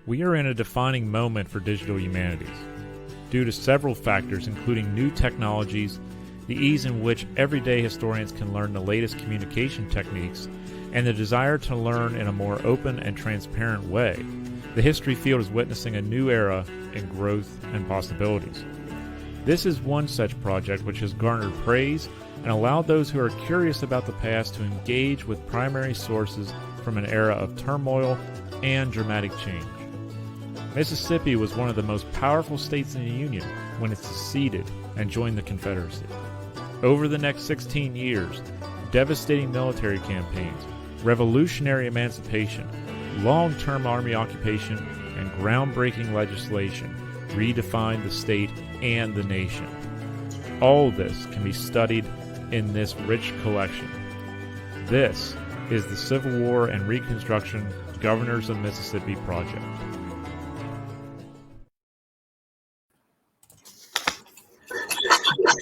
We are in a defining moment for digital humanities, due to several factors including new technologies, the ease in which everyday historians can learn the latest communication techniques, and the desire to learn in a more open and transparent way. The history field is witnessing a new era in growth and possibilities. This is one such project which has garnered praise and allowed those who are curious about the past to engage with primary sources from an era of turmoil and dramatic change. Mississippi was one of the most powerful states in the Union when it seceded and joined the Confederacy. Over the next 16 years, devastating military campaigns, revolutionary emancipation, long-term Army occupation, and groundbreaking legislation redefined the state and the nation. All this can be studied in this rich collection. This is the Civil War and Reconstruction Governors of Mississippi Project.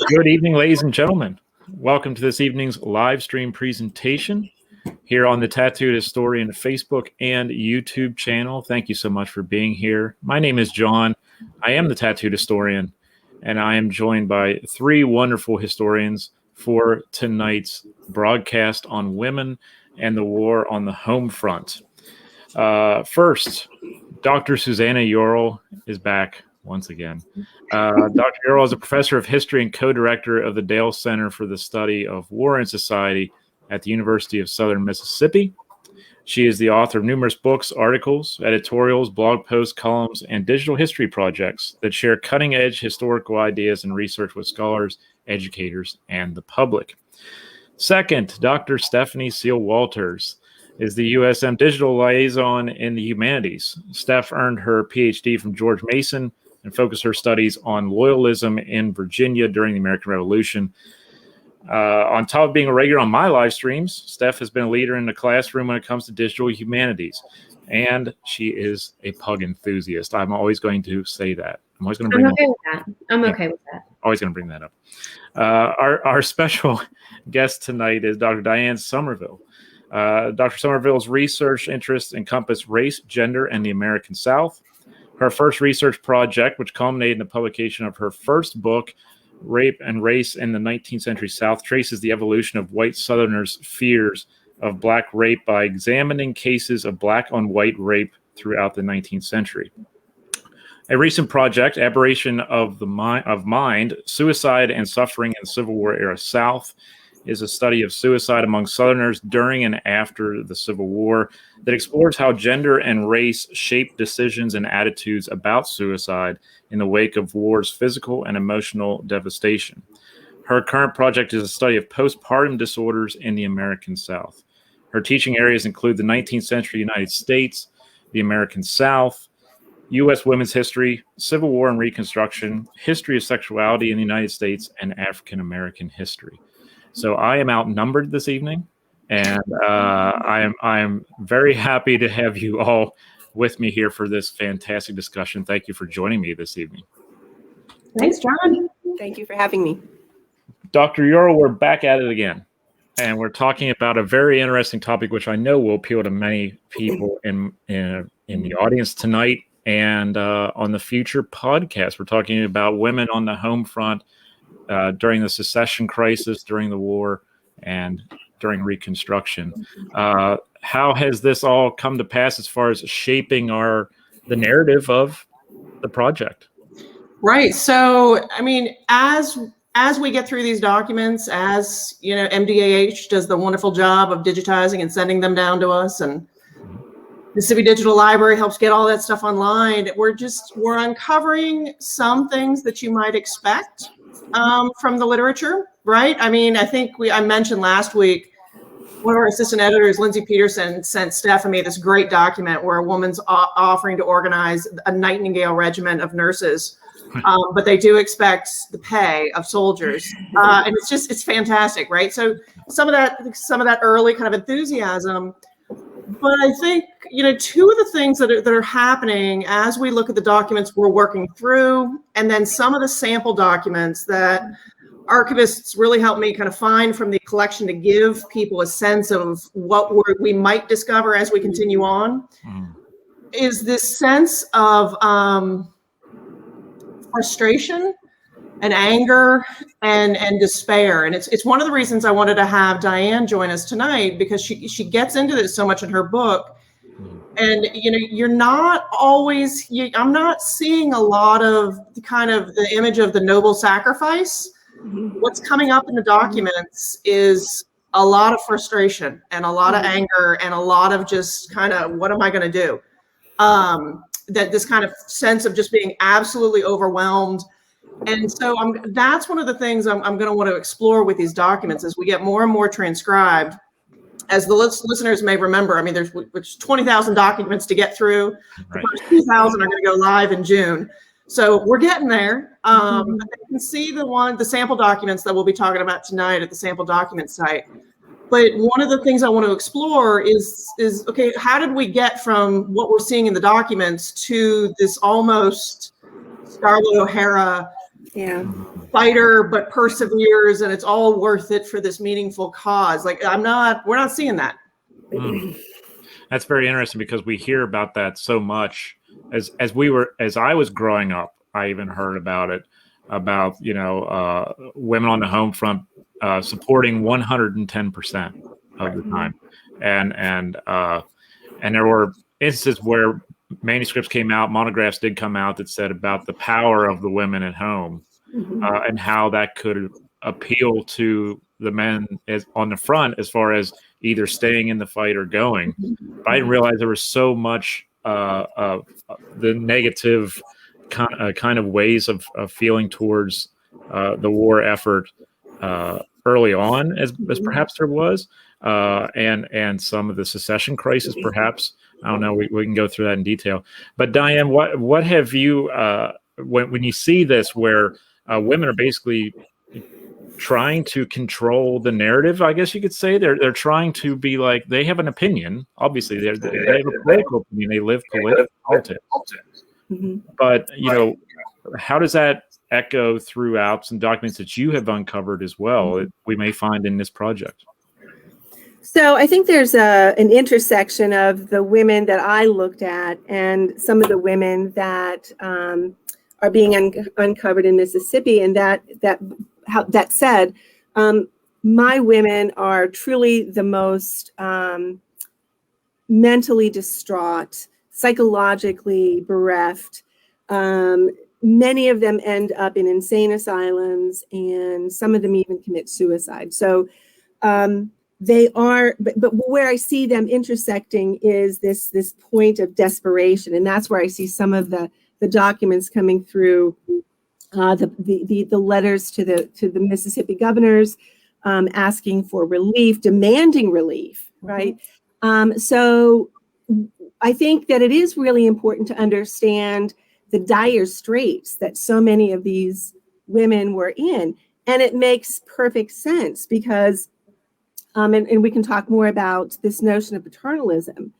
Good evening, ladies and gentlemen. Welcome to this evening's live stream presentation here on the Tattooed Historian Facebook and YouTube channel. Thank you so much for being here. My name is John. I am the Tattooed Historian, and I am joined by three wonderful historians for tonight's broadcast on women and the war on the home front. First, Dr. Susanna Url is back once again. Dr. Url is a professor of history and co-director of the Dale Center for the Study of War and Society at the University of Southern Mississippi. She is the author of numerous books, articles, editorials, blog posts, columns, and digital history projects that share cutting-edge historical ideas and research with scholars, educators, and the public. Second, Dr. Stephanie Seal Walters is the USM Digital Liaison in the Humanities. Steph earned her PhD from George Mason and focused her studies on loyalism in Virginia during the American Revolution. On top of being a regular on my live streams, Steph has been a leader in the classroom when it comes to digital humanities, and she is a pug enthusiast. I'm always going to say that. I'm always going to bring okay with that. Always going to bring that up. Our special guest tonight is Dr. Diane Somerville. Dr. Somerville's research interests encompass race, gender, and the American South. Her first research project, which culminated in the publication of her first book, Rape and Race in the 19th Century South, traces the evolution of white Southerners' fears of black rape by examining cases of black on white rape throughout the 19th century. A recent project, Aberration of Mind, Suicide and Suffering in Civil War Era South, is a study of suicide among Southerners during and after the Civil War that explores how gender and race shape decisions and attitudes about suicide in the wake of war's physical and emotional devastation. Her current project is a study of postpartum disorders in the American South. Her teaching areas include the 19th century United States, the American South, U.S. women's history, Civil War and Reconstruction, history of sexuality in the United States, and African American history. So I am outnumbered this evening, and I am very happy to have you all with me here for this fantastic discussion. Thank you for joining me this evening. Thanks, John. Thank you for having me. Dr. Url, we're back at it again, and we're talking about a very interesting topic, which I know will appeal to many people in the audience tonight and on the future podcast. We're talking about women on the home front during the secession crisis, during the war, and during Reconstruction. How has this all come to pass as far as shaping the narrative of the project? Right. So, I mean, as we get through these documents, as you know, MDAH does the wonderful job of digitizing and sending them down to us, and Mississippi Digital Library helps get all that stuff online. We're uncovering some things that you might expect from the literature, right? I mean, I think I mentioned last week, one of our assistant editors, Lindsay Peterson, sent Stephanie this great document where a woman's offering to organize a Nightingale regiment of nurses, but they do expect the pay of soldiers, and it's fantastic, right? So some of that early kind of enthusiasm. But I think, you know, two of the things that are happening as we look at the documents we're working through, and then some of the sample documents that archivists really helped me kind of find from the collection to give people a sense of what we might discover as we continue on, is this sense of frustration and anger and despair. And it's one of the reasons I wanted to have Diane join us tonight, because she gets into this so much in her book. And you're not always, I'm not seeing a lot of the image of the noble sacrifice. What's coming up in the documents is a lot of frustration and a lot of anger and a lot of just what am I going to do? That this kind of sense of just being absolutely overwhelmed. And so that's one of the things I'm going to want to explore with these documents as we get more and more transcribed. As the listeners may remember, I mean, there's 20,000 documents to get through. The first 2,000 are going to go live in June. So we're getting there. You can see the sample documents that we'll be talking about tonight at the sample document site. But one of the things I want to explore is okay, how did we get from what we're seeing in the documents to this almost Scarlett O'Hara fighter, but perseveres, and it's all worth it for this meaningful cause? Like, we're not seeing that. That's very interesting, because we hear about that so much. As I was growing up, I even heard about it, about women on the home front supporting 110% of the time, and there were instances where manuscripts came out, monographs did come out that said about the power of the women at home, and how that could appeal to the men on the front as far as either staying in the fight or going. But I didn't realize there was so much of the negative kind of ways of feeling towards the war effort early on, as perhaps there was, and some of the secession crisis, perhaps. I don't know. We can go through that in detail. But Diane, what have you when you see this, where women are basically trying to control the narrative? I guess you could say they're trying to be like, they have an opinion. Obviously, they have a political opinion. They live politics. But how does that echo throughout some documents that you have uncovered as well, that we may find in this project? So I think there's an intersection of the women that I looked at and some of the women that are being uncovered in Mississippi, and that said, my women are truly the most mentally distraught, psychologically bereft. Many of them end up in insane asylums, and some of them even commit suicide. So they are, but where I see them intersecting is this point of desperation, and that's where I see some of the documents coming through, the letters to the Mississippi governors, asking for relief, demanding relief, right? So I think that it is really important to understand the dire straits that so many of these women were in, and it makes perfect sense because, and we can talk more about this notion of paternalism,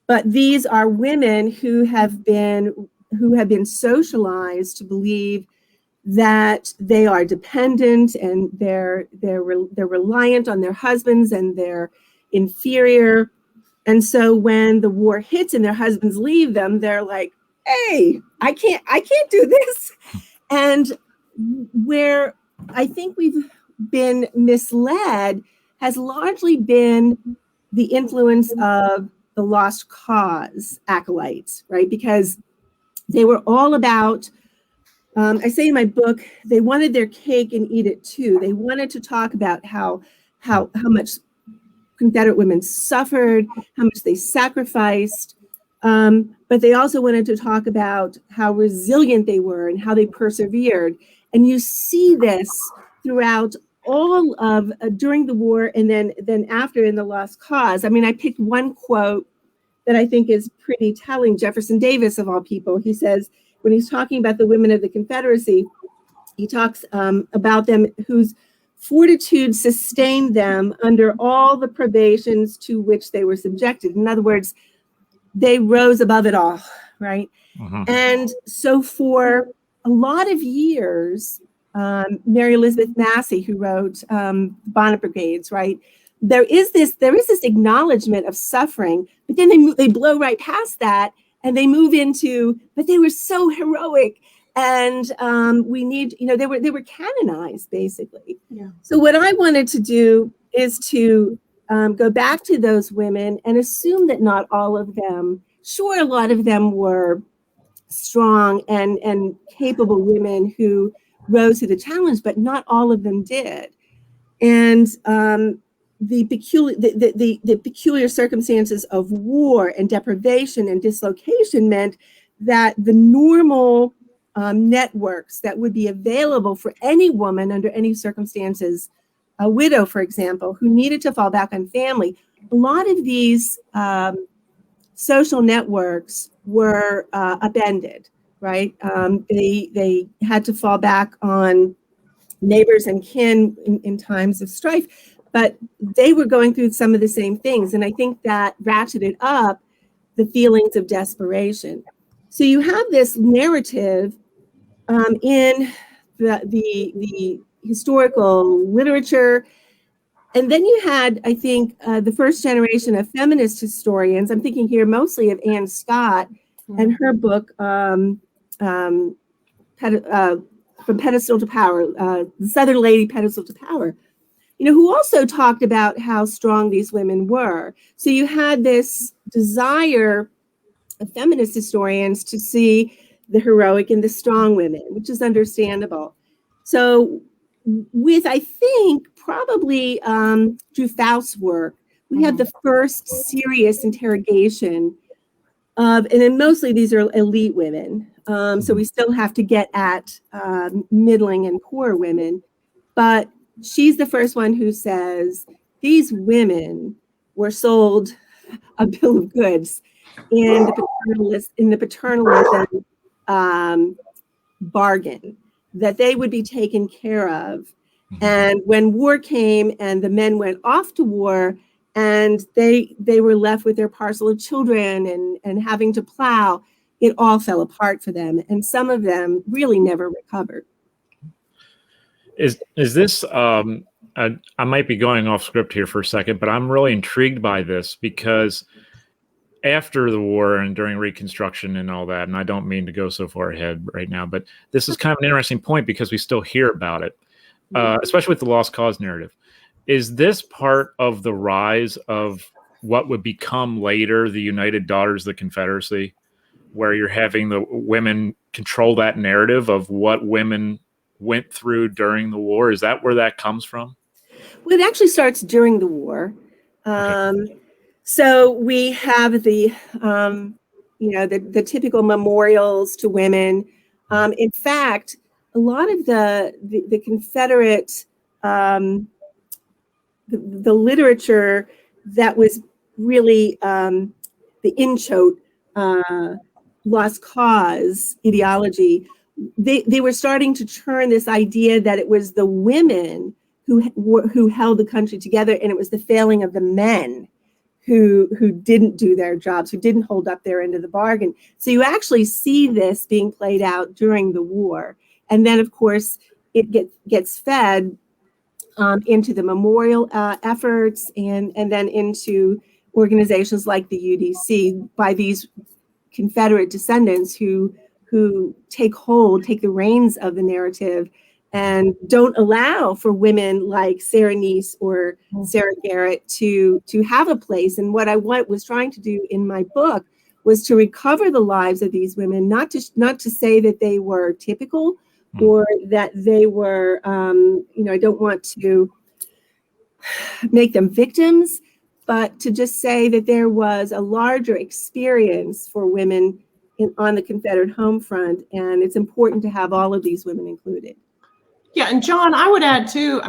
but these are women who have been socialized to believe that they are dependent and they're reliant on their husbands and they're inferior. And so when the war hits and their husbands leave them, they're like, hey, I can't do this. And where I think we've been misled has largely been the influence of the Lost Cause acolytes, right? Because they were all about, I say in my book, they wanted their cake and eat it too. They wanted to talk about how much Confederate women suffered, how much they sacrificed, but they also wanted to talk about how resilient they were and how they persevered. And you see this throughout all of during the war and then after in the Lost Cause. I mean, I picked one quote that I think is pretty telling. Jefferson Davis, of all people, he says, when he's talking about the women of the Confederacy, he talks about them whose fortitude sustained them under all the privations to which they were subjected. In other words, they rose above it all, right? And so for a lot of years, Mary Elizabeth Massey, who wrote Bonnet Brigades, right? There is this acknowledgement of suffering, but then they blow right past that and they move into, but they were so heroic, and we need, they were canonized basically. Yeah. So what I wanted to do is to go back to those women and assume that not all of them, sure, a lot of them were strong and capable women who rose to the challenge, but not all of them did. And the peculiar circumstances of war and deprivation and dislocation meant that the normal networks that would be available for any woman under any circumstances, a widow, for example, who needed to fall back on family, a lot of these social networks were upended, right? They had to fall back on neighbors and kin in times of strife, but they were going through some of the same things. And I think that ratcheted up the feelings of desperation. So you have this narrative in the historical literature. And then you had, I think, the first generation of feminist historians. I'm thinking here mostly of Anne Scott and her book, From Pedestal to Power, The Southern Lady Pedestal to Power, who also talked about how strong these women were. So you had this desire of feminist historians to see the heroic and the strong women, which is understandable. So with, I think, probably Drew Faust's work, we have the first serious interrogation of, and then mostly these are elite women. So we still have to get at middling and poor women. But she's the first one who says these women were sold a bill of goods in the paternalism bargain, that they would be taken care of. And when war came and the men went off to war and they were left with their parcel of children and having to plow, it all fell apart for them. And some of them really never recovered. Is this, I might be going off script here for a second, but I'm really intrigued by this because after the war and during Reconstruction and all that, and I don't mean to go so far ahead right now, but this is kind of an interesting point because we still hear about it, especially with the lost cause narrative. Is this part of the rise of what would become later the United Daughters of the Confederacy, where you're having the women control that narrative of what women went through during the war? Is that where that comes from? Well, it actually starts during the war. Okay. So we have the typical memorials to women. In fact, a lot of the Confederate, the literature that was really the in-choate lost cause ideology, they were starting to turn this idea that it was the women who held the country together, and it was the failing of the men who didn't do their jobs, who didn't hold up their end of the bargain. So you actually see this being played out during the war. And then, of course, it gets fed into the memorial efforts and then into organizations like the UDC by these Confederate descendants who take the reins of the narrative and don't allow for women like Sarah Neese or Sarah Garrett to have a place. And what I was trying to do in my book was to recover the lives of these women, not to say that they were typical or that they were, I don't want to make them victims, but to just say that there was a larger experience for women on the Confederate home front, and it's important to have all of these women included. Yeah, and John, I would add too,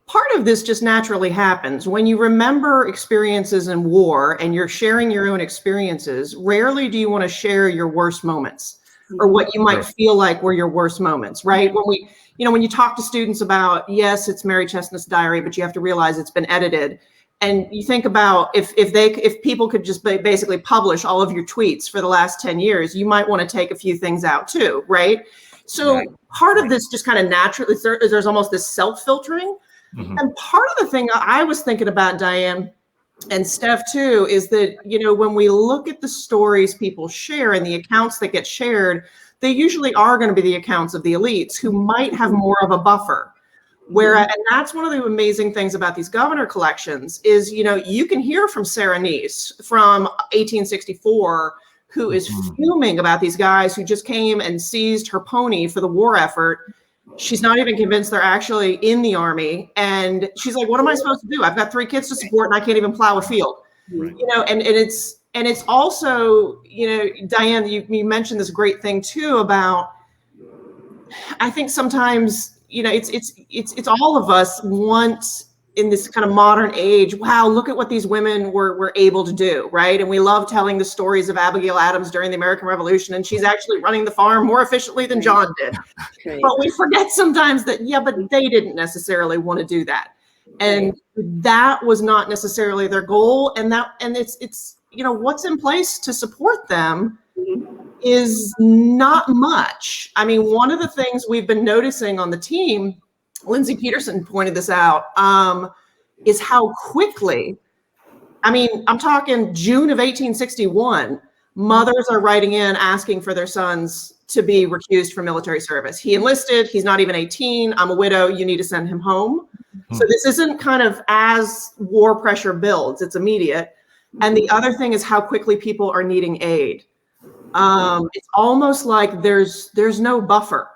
part of this just naturally happens. When you remember experiences in war and you're sharing your own experiences, rarely do you want to share your worst moments or what you might feel like were your worst moments, right? When you talk to students about, yes, it's Mary Chestnut's diary, but you have to realize it's been edited. And you think about if people could just basically publish all of your tweets for the last 10 years, you might want to take a few things out too, right? So part of this just kind of naturally, there's almost this self-filtering. And part of the thing I was thinking about, Diane, And Steph, too, is that, when we look at the stories people share and the accounts that get shared, they usually are going to be the accounts of the elites who might have more of a buffer. And that's one of the amazing things about these governor collections is, you can hear from Sarah Neese from 1864, who is fuming about these guys who just came and seized her pony for the war effort. She's not even convinced they're actually in the army. And she's like, what am I supposed to do? I've got 3 kids to support and I can't even plow a field. Right. And it's also, Diane, you mentioned this great thing too about, I think sometimes, it's all of us want in this kind of modern age, wow, look at what these women were able to do, right? And we love telling the stories of Abigail Adams during the American Revolution, and she's actually running the farm more efficiently than John did. Right. But we forget sometimes that, but they didn't necessarily want to do that. And that was not necessarily their goal. And it's what's in place to support them is not much. I mean, one of the things we've been noticing on the team, Lindsay Peterson pointed this out, is how quickly, I'm talking June of 1861, mothers are writing in asking for their sons to be recused from military service. He enlisted, he's not even 18, I'm a widow, you need to send him home. So this isn't kind of as war pressure builds, it's immediate. And the other thing is how quickly people are needing aid. It's almost like there's no buffer.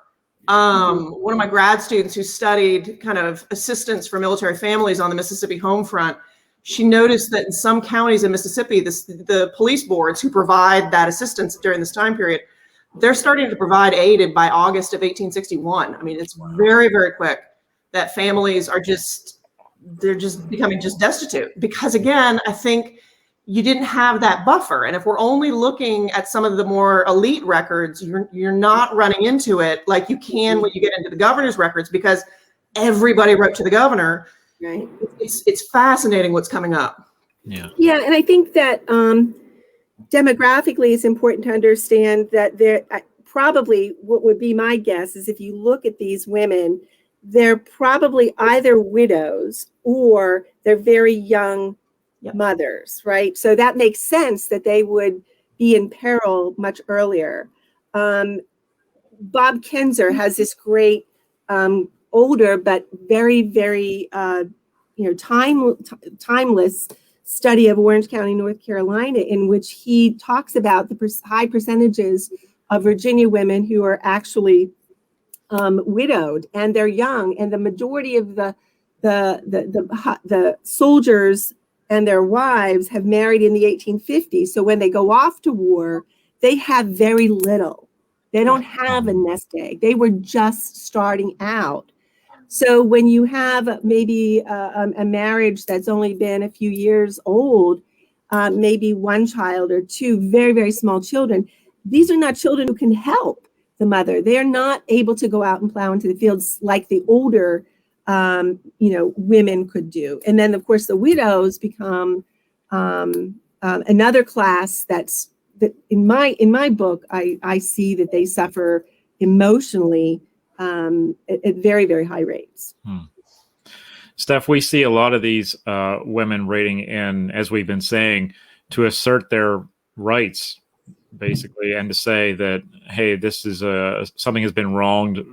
One of my grad students who studied kind of assistance for military families on the Mississippi Homefront, she noticed that in some counties in Mississippi, the police boards who provide that assistance during this time period, they're starting to provide aid by August of 1861. I mean, it's very, very quick that families are they're just becoming just destitute because, again, I think you didn't have that buffer. And if we're only looking at some of the more elite records, you're not running into it like you can when you get into the governor's records because everybody wrote to the governor. Right. It's fascinating what's coming up. Yeah. Yeah, and I think that demographically, it's important to understand that there probably what would be my guess is if you look at these women, they're probably either widows or they're very young mothers, right? So that makes sense that they would be in peril much earlier. Bob Kinzer has this great older but very, very timeless study of Orange County, North Carolina, in which he talks about the high percentages of Virginia women who are actually widowed and they're young, and the majority of the soldiers and their wives have married in the 1850s. So when they go off to war, they have very little. They don't have a nest egg. They were just starting out. So when you have maybe a marriage that's only been a few years old, maybe 1 child or 2 very, very small children, these are not children who can help the mother. They are not able to go out and plow into the fields like the older women could do. And then, of course, the widows become another class that in my book, I see that they suffer emotionally at very, very high rates. Steph, we see a lot of these women writing in, as we've been saying, to assert their rights, basically, and to say that, hey, this is something has been wronged,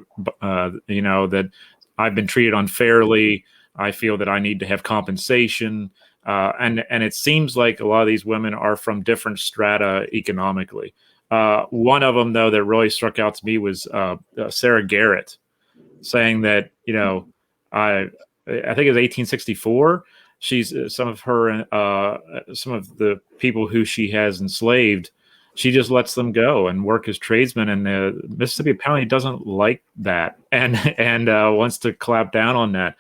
that I've been treated unfairly. I feel that I need to have compensation. And it seems like a lot of these women are from different strata economically. One of them, though, that really struck out to me was Sarah Garrett saying that, I think it was 1864. She's some of the people who she has enslaved, she just lets them go and work as tradesmen. And Mississippi apparently doesn't like that and wants to clamp down on that.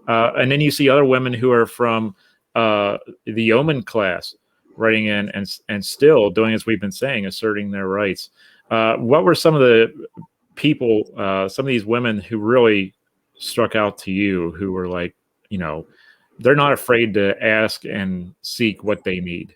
And then you see other women who are from the yeoman class writing in and still doing, as we've been saying, asserting their rights. What were some of the people, some of these women who really struck out to you, who were like, they're not afraid to ask and seek what they need?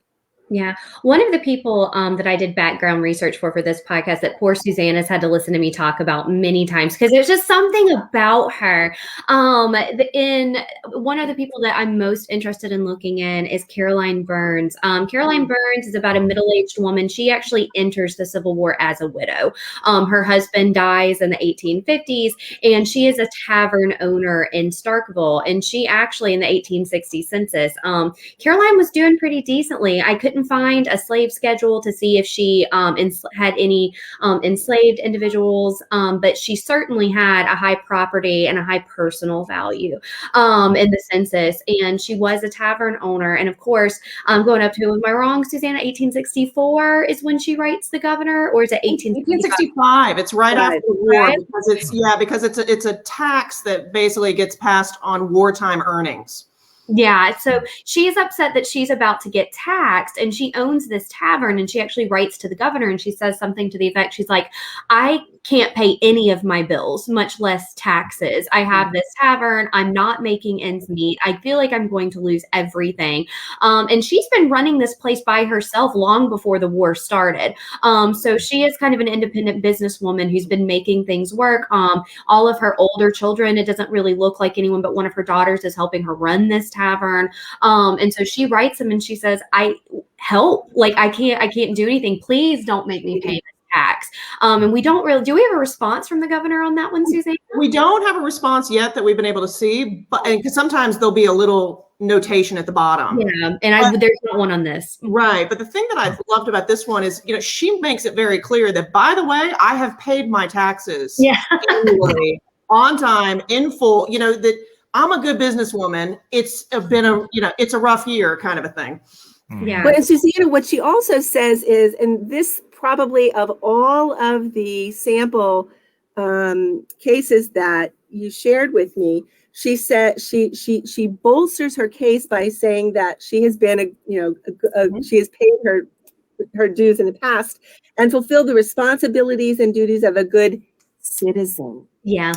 Yeah. One of the people that I did background research for this podcast that poor Susanna's had to listen to me talk about many times because there's just something about her. In one of the people that I'm most interested in looking in is Caroline Burns. Caroline Burns is about a middle-aged woman. She actually enters the Civil War as a widow. Her husband dies in the 1850s, and she is a tavern owner in Starkville. And she actually, in the 1860 census, Caroline was doing pretty decently. I couldn't find a slave schedule to see if she had any enslaved individuals, but she certainly had a high property and a high personal value in the census. And she was a tavern owner. And of course, going up to, am I wrong, Susanna, 1864 is when she writes the governor, or is it 1865? It's right after the war, right? because it's a tax that basically gets passed on wartime earnings. Yeah, so she's upset that she's about to get taxed, and she owns this tavern, and she actually writes to the governor, and she says something to the effect, she's like, I can't pay any of my bills, much less taxes. I have this tavern. I'm not making ends meet. I feel like I'm going to lose everything. And she's been running this place by herself long before the war started. So she is kind of an independent businesswoman who's been making things work. All of her older children, it doesn't really look like anyone but one of her daughters is helping her run this tavern. And so she writes him and she says, I can't do anything. Please don't make me pay this tax. And we don't really, do we have a response from the governor on that one, Suzanne? We don't have a response yet that we've been able to see, but because sometimes there'll be a little notation at the bottom. Yeah, and there's not one on this. Right. But the thing that I loved about this one is, she makes it very clear that, by the way, I have paid my taxes annually, on time, in full, that I'm a good businesswoman. It's been it's a rough year kind of a thing. Yeah. But Susanna, what she also says is, and this probably of all of the sample cases that you shared with me, she said she bolsters her case by saying that she has been she has paid her dues in the past and fulfilled the responsibilities and duties of a good citizen. Yeah.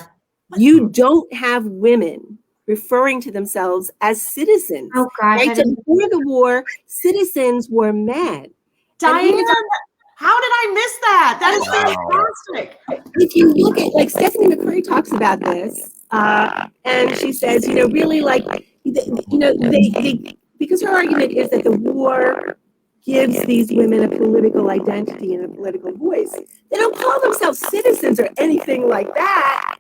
You don't have women referring to themselves as citizens. Oh gosh. Right? So before the war, citizens were men. Diane, how did I miss that? That is fantastic. If you look at, like, Stephanie McCurry talks about this, and she says, really, like, they because her argument is that the war gives these women a political identity and a political voice. They don't call themselves citizens or anything like that,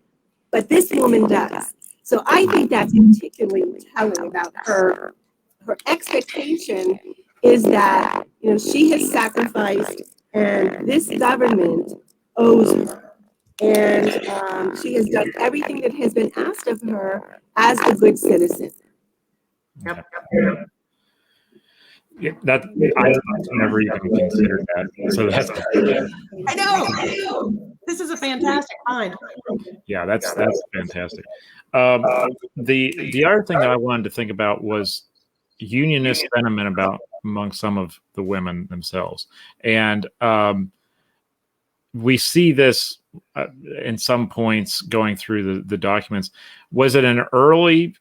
but this woman does. So I think that's particularly telling about her expectation is that, she has sacrificed and this government owes her. And she has done everything that has been asked of her as a good citizen. Yep. Yeah, that I never even considered that. So that's I know. This is a fantastic find. yeah, that's fantastic. The other thing that I wanted to think about was unionist sentiment among some of the women themselves, and we see this in some points going through the documents. Was it an early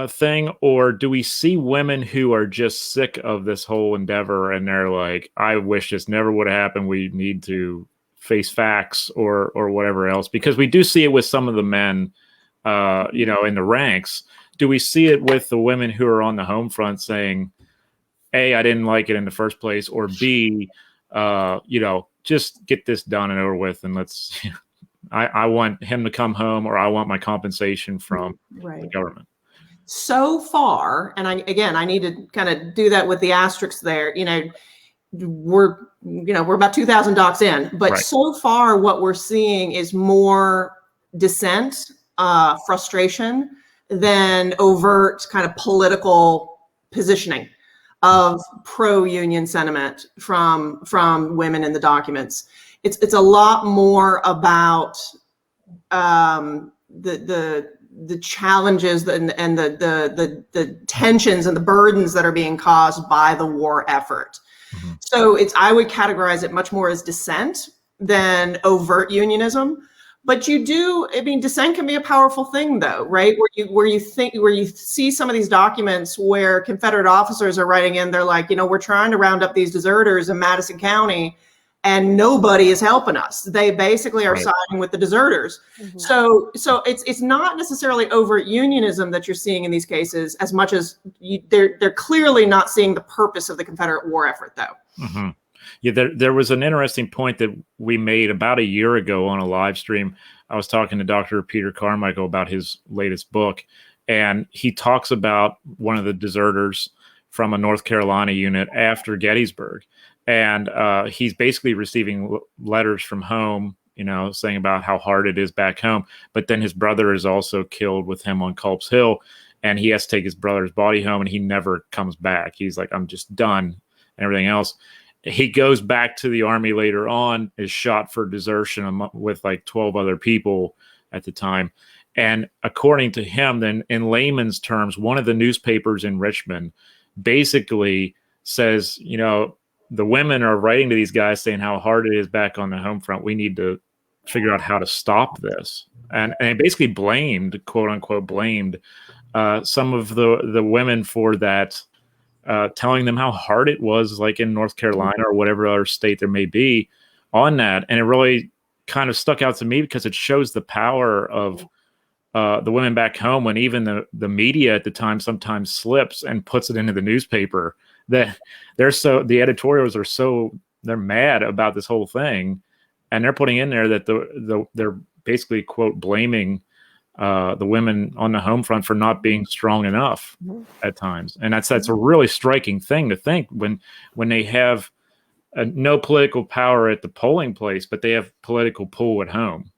thing, or do we see women who are just sick of this whole endeavor and they're like, I wish this never would have happened, we need to face facts or whatever else? Because we do see it with some of the men in the ranks. Do we see it with the women who are on the home front saying, A, I didn't like it in the first place, or B, just get this done and over with, and let's I want him to come home, or I want my compensation from the government. So far, and I need to kind of do that with the asterisks there. We're about 2,000 docs in, but so far what we're seeing is more dissent, frustration than overt kind of political positioning of pro-union sentiment from women in the documents. It's a lot more about the challenges and the tensions and the burdens that are being caused by the war effort. Mm-hmm. So I would categorize it much more as dissent than overt unionism. But you do, I mean, dissent can be a powerful thing though, right? Where you see some of these documents where Confederate officers are writing in, they're like, we're trying to round up these deserters in Madison County and nobody is helping us. They basically are siding with the deserters. Mm-hmm. So it's not necessarily overt unionism that you're seeing in these cases as much as they're clearly not seeing the purpose of the Confederate war effort though. Mm-hmm. Yeah, there was an interesting point that we made about a year ago on a live stream. I was talking to Dr. Peter Carmichael about his latest book, and he talks about one of the deserters from a North Carolina unit after Gettysburg. And he's basically receiving letters from home, saying about how hard it is back home. But then his brother is also killed with him on Culp's Hill, and he has to take his brother's body home, and he never comes back. He's like, I'm just done, and everything else. He goes back to the Army later on, is shot for desertion with like 12 other people at the time. And according to him, then in layman's terms, one of the newspapers in Richmond basically says, the women are writing to these guys saying how hard it is back on the home front. We need to figure out how to stop this. And they basically blamed, quote unquote, some of the women for that, telling them how hard it was, like in North Carolina or whatever other state there may be on that. And it really kind of stuck out to me because it shows the power of the women back home, when even the media at the time sometimes slips and puts it into the newspaper, that the editorials they're mad about this whole thing. And they're putting in there that they're basically, quote, blaming the women on the home front for not being strong enough at times. And that's a really striking thing to think when they have no political power at the polling place, but they have political pull at home.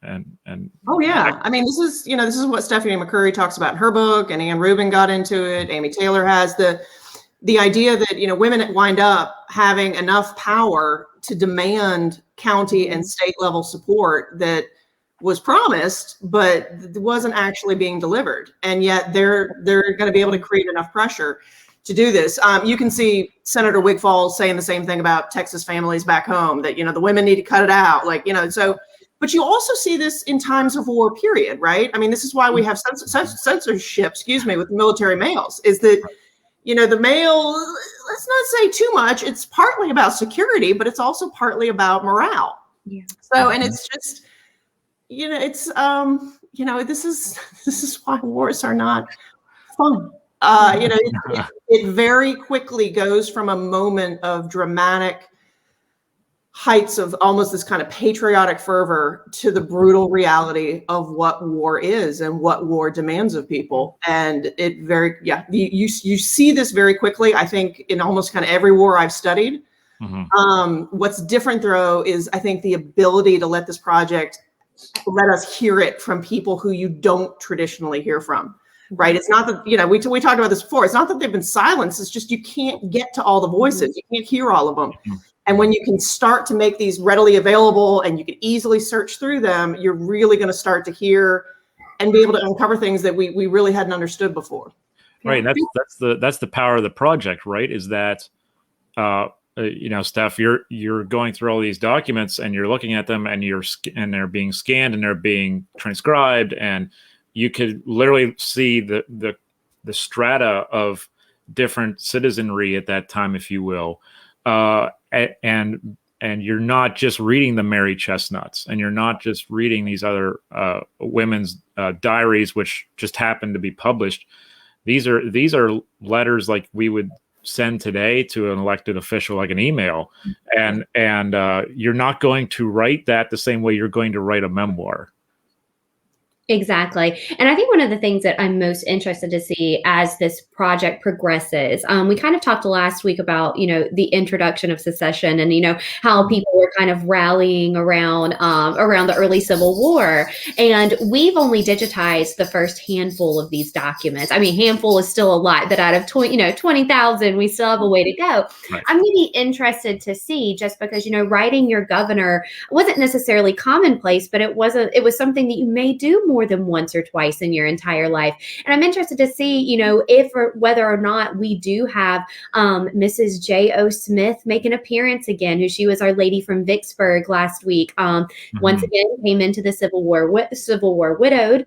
And oh yeah, I mean, this is what Stephanie McCurry talks about in her book, and Ann Rubin got into it. Amy Taylor has the idea that women wind up having enough power to demand county and state level support that was promised, but wasn't actually being delivered. And yet they're going to be able to create enough pressure to do this. You can see Senator Wigfall saying the same thing about Texas families back home, that, the women need to cut it out. But you also see this in times of war, period, right? I mean, this is why we have censorship, with military males, is that, the male, let's not say too much. It's partly about security, but it's also partly about morale. Yeah. So, and it's just, this is why wars are not fun. It very quickly goes from a moment of dramatic heights of almost this kind of patriotic fervor to the brutal reality of what war is and what war demands of people. And you see this very quickly, I think, in almost kind of every war I've studied. Mm-hmm. What's different though is, I think, the ability to let us hear it from people who you don't traditionally hear from, right? It's not that, we talked about this before. It's not that they've been silenced. It's just, you can't get to all the voices. You can't hear all of them. Mm-hmm. And when you can start to make these readily available and you can easily search through them, you're really going to start to hear and be able to uncover things that we really hadn't understood before. Right. That's the power of the project, right? Is that, Steph, you're going through all these documents and you're looking at them and they're being scanned and they're being transcribed, and you could literally see the strata of different citizenry at that time, if you will. And you're not just reading the Mary Chestnuts, and you're not just reading these other women's diaries, which just happen to be published. These are letters like we would send today to an elected official, like an email, and you're not going to write that the same way you're going to write a memoir. Exactly. And I think one of the things that I'm most interested to see as this project progresses, we kind of talked last week about, the introduction of secession and, how people were kind of rallying around the early Civil War. And we've only digitized the first handful of these documents. I mean, handful is still a lot, but out of 20,000, we still have a way to go. Right. I'm going to be interested to see, just because, writing your governor wasn't necessarily commonplace, but it was something that you may do more more than once or twice in your entire life. And I'm interested to see, you know, if or whether or not we do have Mrs. J.O. Smith make an appearance again, who she was our lady from Vicksburg last week. Once again, came into the Civil War widowed.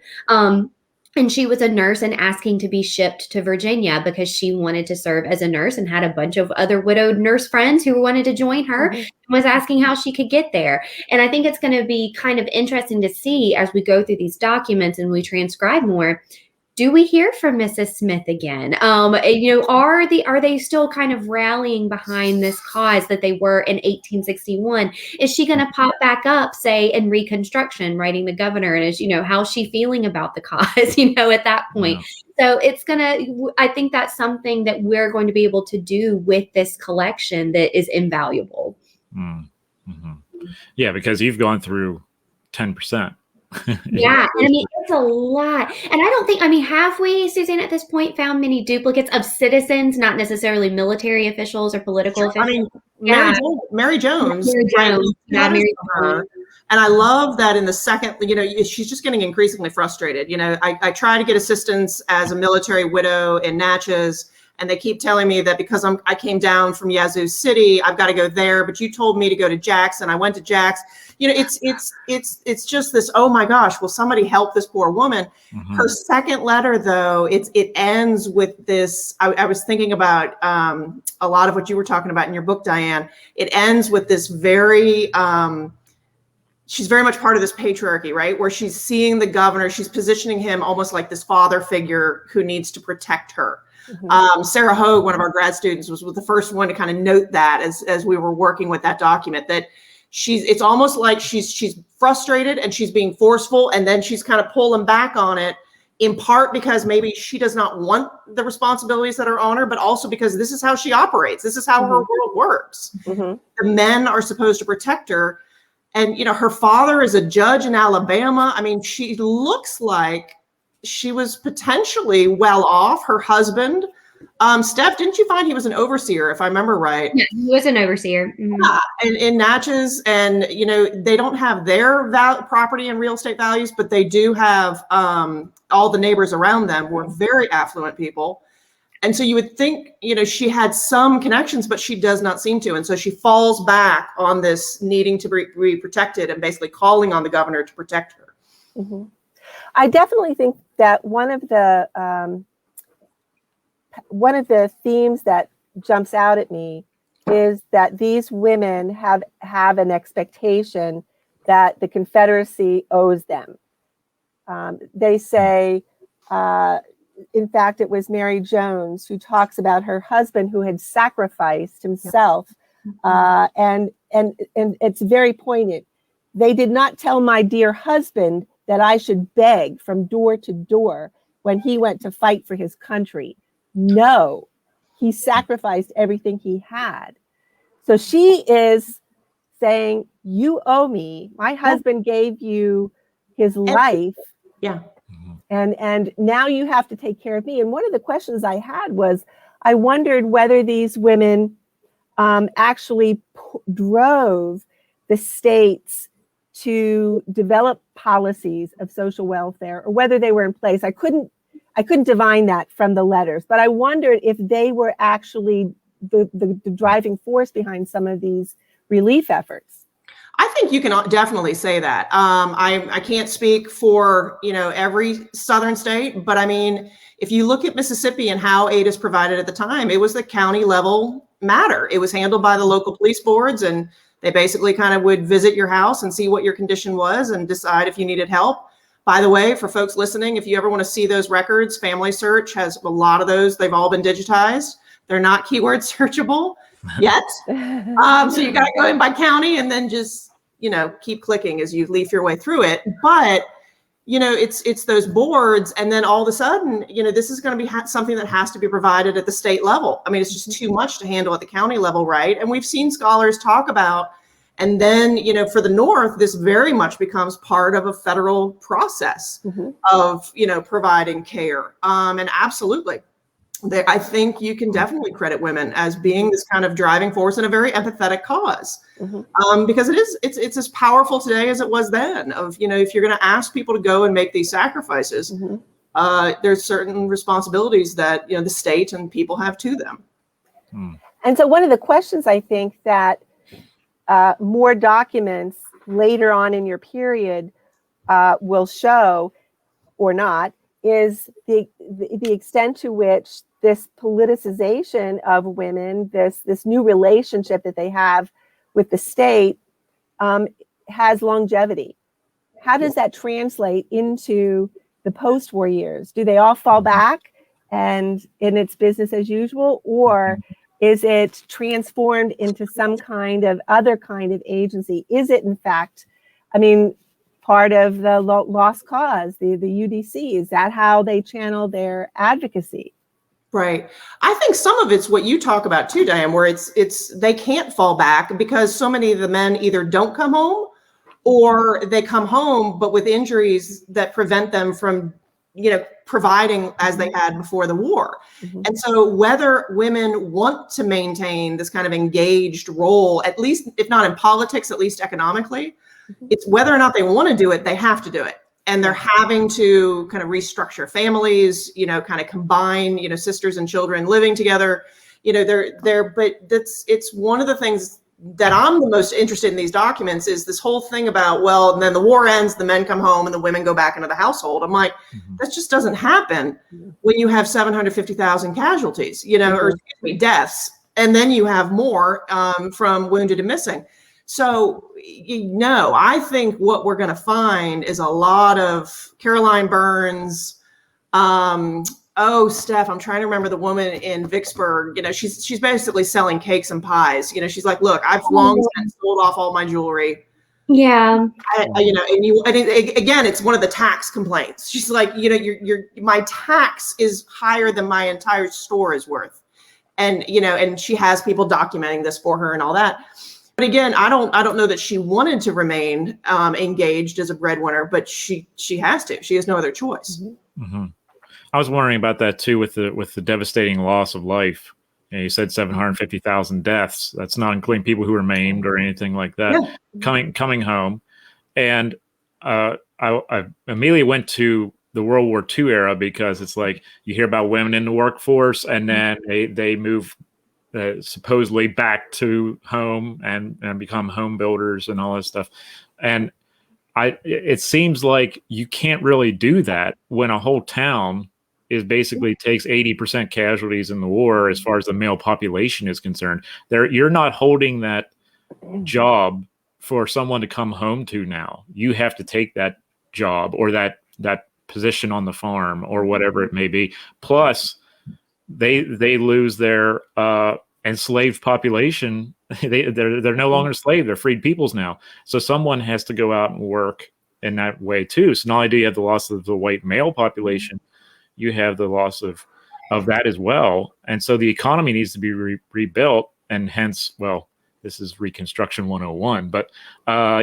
And she was a nurse and asking to be shipped to Virginia because she wanted to serve as a nurse and had a bunch of other widowed nurse friends who wanted to join her and was asking how she could get there. And I think it's going to be kind of interesting to see as we go through these documents and we transcribe more. Do we hear from Mrs. Smith again? You know, are they still kind of rallying behind this cause that they were in 1861? Is she going to pop back up, say, in Reconstruction, writing the governor? And is, you know, how's she feeling about the cause, you know, at that point? Yeah. So it's I think that's something that we're going to be able to do with this collection that is invaluable. Yeah, because you've gone through 10%. Yeah, I mean, it's a lot. And I don't think, I mean, have we, Suzanne, at this point found many duplicates of citizens, not necessarily military officials or political officials? I mean, Yeah. Mary Jones. Yeah, Mary Jones. And I love that in the second, you know, she's just getting increasingly frustrated. You know, I try to get assistance as a military widow in Natchez, and they keep telling me that because I came down from Yazoo City, I've got to go there. But you told me to go to Jackson. I went to Jackson. You know, it's just this, oh my gosh, will somebody help this poor woman? Her second letter, though, it ends with this. I was thinking about a lot of what you were talking about in your book, Diane. It ends with this very, she's very much part of this patriarchy, right? Where she's seeing the governor, she's positioning him almost like this father figure who needs to protect her. Sarah Hogue, one of our grad students, was the first one to kind of note that as we were working with that document, that it's almost like she's frustrated and she's being forceful, and then she's kind of pulling back on it, in part because maybe she does not want the responsibilities that are on her, but also because this is how she operates. This is how her world works. The men are supposed to protect her. And, you know, her father is a judge in Alabama. I mean, she looks like she was potentially well off. Her husband, Steph, didn't you find he was an overseer, if I remember right? Yeah, he was an overseer. Yeah, in Natchez, and you know, they don't have their property and real estate values, but they do have all the neighbors around them were very affluent people. And so you would think, you know, she had some connections, but she does not seem to. And so she falls back on this needing to be protected and basically calling on the governor to protect her. I definitely think that one of the themes that jumps out at me is that these women have an expectation that the Confederacy owes them. They say, in fact, it was Mary Jones who talks about her husband who had sacrificed himself, and it's very poignant. They did not tell my dear husband that I should beg from door to door when he went to fight for his country. No, he sacrificed everything he had. So she is saying, you owe me. My husband gave you his life. Yeah. And now you have to take care of me. And one of the questions I had was, I wondered whether these women actually drove the states to develop policies of social welfare, or whether they were in place. I couldn't divine that from the letters, but I wondered if they were actually the driving force behind some of these relief efforts. I think you can definitely say that. I can't speak for, you know, every southern state, but I mean, if you look at Mississippi and how aid is provided at the time, it was the county level matter. It was handled by the local police boards, and they basically kind of would visit your house and see what your condition was and decide if you needed help. By the way, for folks listening, if you ever want to see those records, Family Search has a lot of those. They've all been digitized. They're not keyword searchable yet. So you got to go in by county and then just, you know, keep clicking as you leaf your way through it. But, you know, it's those boards. And then all of a sudden, you know, this is going to be something that has to be provided at the state level. I mean, it's just too much to handle at the county level, right? And we've seen scholars talk about, and then, you know, for the North, this very much becomes part of a federal process of, you know, providing care. And absolutely, I think you can definitely credit women as being this kind of driving force in a very empathetic cause, because it's as powerful today as it was then. Of, you know, if you're going to ask people to go and make these sacrifices, there's certain responsibilities that, you know, the state and people have to them. And so one of the questions I think that more documents later on in your period will show or not is the extent to which this politicization of women, this new relationship that they have with the state, has longevity. How does that translate into the post-war years? Do they all fall back and it's business as usual, or is it transformed into some kind of other kind of agency? Is it in fact, I mean, part of the lost cause, the UDC? Is that how they channel their advocacy? Right. I think some of it's what you talk about too, Diane, where it's they can't fall back because so many of the men either don't come home or they come home, but with injuries that prevent them from, you know, providing as they had before the war. And so whether women want to maintain this kind of engaged role, at least, if not in politics, at least economically, it's whether or not they want to do it, they have to do it. And they're having to kind of restructure families, you know, kind of combine, you know, sisters and children living together, you know, but it's one of the things that I'm the most interested in these documents is this whole thing about, well, and then the war ends, the men come home and the women go back into the household. I'm like, that just doesn't happen when you have 750,000 casualties, you know, or excuse me, deaths. And then you have more from wounded and missing. So, you know, I think what we're going to find is a lot of Caroline Burns. Steph, I'm trying to remember the woman in Vicksburg. You know, she's basically selling cakes and pies. You know, she's like, look, I've long since sold off all my jewelry. Yeah. You know, again, it's one of the tax complaints. She's like, you know, my tax is higher than my entire store is worth. And, you know, and she has people documenting this for her and all that. But again, I don't know that she wanted to remain engaged as a breadwinner, but she has to. She has no other choice. I was wondering about that too, with the devastating loss of life. You know, you said 750,000 deaths. That's not including people who were maimed or anything like that. Coming home, and I immediately went to the World War II era, because it's like you hear about women in the workforce, and then they move supposedly back to home and become home builders and all this stuff. And it seems like you can't really do that when a whole town is basically takes 80% casualties in the war as far as the male population is concerned. You're not holding that job for someone to come home to now. You have to take that job or that position on the farm or whatever it may be. Plus, they lose their enslaved population. They're no longer enslaved. They're freed peoples now. So someone has to go out and work in that way too. So not only do you have the loss of the white male population, you have the loss of that as well. And so the economy needs to be rebuilt. And hence, well, this is Reconstruction 101. But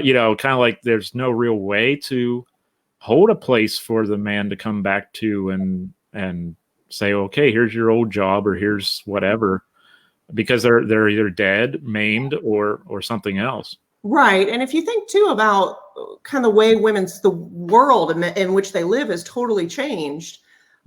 you know, kind of like there's no real way to hold a place for the man to come back to and say, okay, here's your old job, or here's whatever, because they're either dead, maimed, or something else. Right. And if you think too about kind of the way the world in which they live has totally changed.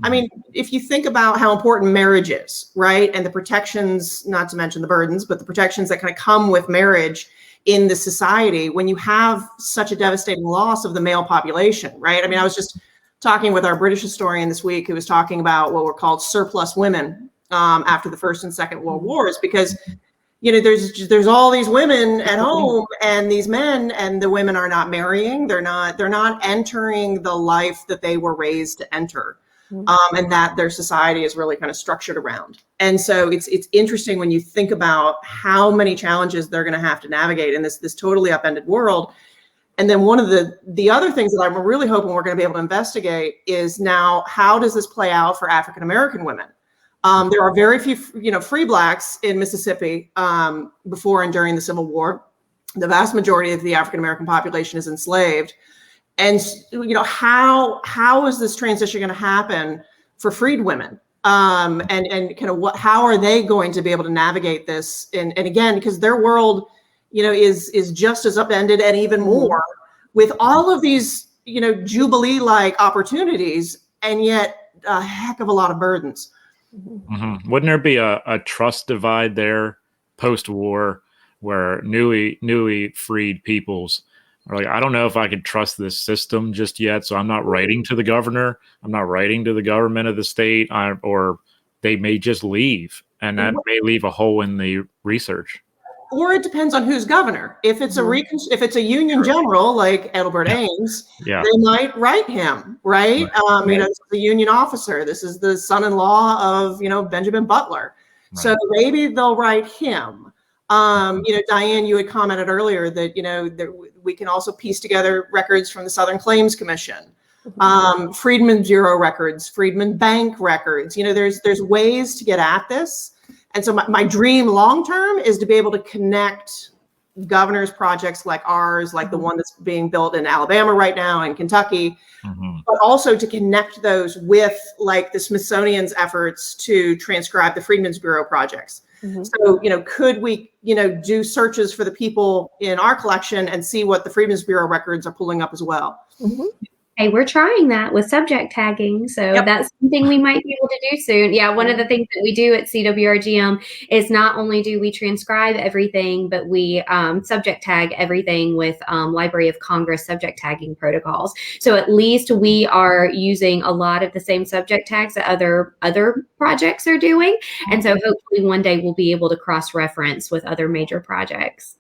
I mean, if you think about how important marriage is, right? And the protections, not to mention the burdens, but the protections that kind of come with marriage in the society when you have such a devastating loss of the male population, right? I mean, I was just talking with our British historian this week who was talking about what were called surplus women after the First and Second World Wars, because, you know, there's all these women at home and these men, and the women are not marrying. They're not entering the life that they were raised to enter. And that their society is really kind of structured around. And so it's interesting when you think about how many challenges they're going to have to navigate in this totally upended world. And then one of the other things that I'm really hoping we're going to be able to investigate is now, how does this play out for African American women? There are very few, you know, free blacks in Mississippi before and during the Civil War. The vast majority of the African American population is enslaved. And, you know, how is this transition going to happen for freed women? and kind of how are they going to be able to navigate this? And again, because their world, is just as upended and even more with all of these, Jubilee-like opportunities, and yet a heck of a lot of burdens. Mm-hmm. Wouldn't there be a trust divide there post-war where newly freed peoples are like, I don't know if I could trust this system just yet, so I'm not writing to the governor. I'm not writing to the government of the state, or they may just leave, and that may leave a hole in the research. Or it depends on who's governor. If it's if it's a Union general like Adelbert Ames, they might write him, right? This is a Union officer. This is the son-in-law of Benjamin Butler, so maybe they'll write him. Diane, you had commented earlier that we can also piece together records from the Southern Claims Commission, Freedmen Bureau records, Freedmen Bank records. There's ways to get at this. And so my dream long term is to be able to connect governors' projects like ours, like the one that's being built in Alabama right now and Kentucky, but also to connect those with like the Smithsonian's efforts to transcribe the Freedmen's Bureau projects. So, could we, do searches for the people in our collection and see what the Freedmen's Bureau records are pulling up as well? Hey, we're trying that with subject tagging. So that's something we might be able to do soon. Yeah, one of the things that we do at CWRGM is not only do we transcribe everything, but we subject tag everything with Library of Congress subject tagging protocols. So at least we are using a lot of the same subject tags that other projects are doing. And so hopefully one day we'll be able to cross-reference with other major projects.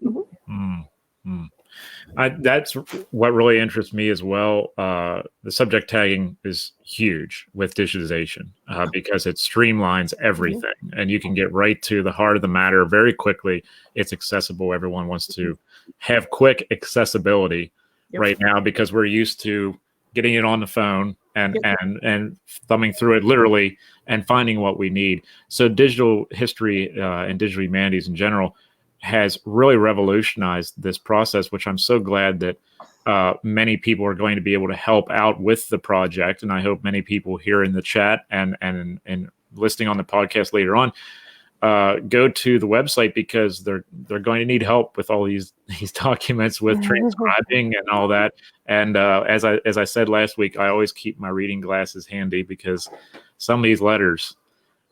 That's what really interests me as well. The subject tagging is huge with digitization because it streamlines everything, and you can get right to the heart of the matter very quickly. It's accessible. Everyone wants to have quick accessibility right now because we're used to getting it on the phone and thumbing through it literally and finding what we need. So digital history and digital humanities in general has really revolutionized this process, which I'm so glad that many people are going to be able to help out with the project. And I hope many people here in the chat and listening on the podcast later on go to the website, because they're going to need help with all these documents with transcribing and all that. And as I said last week, I always keep my reading glasses handy because some of these letters,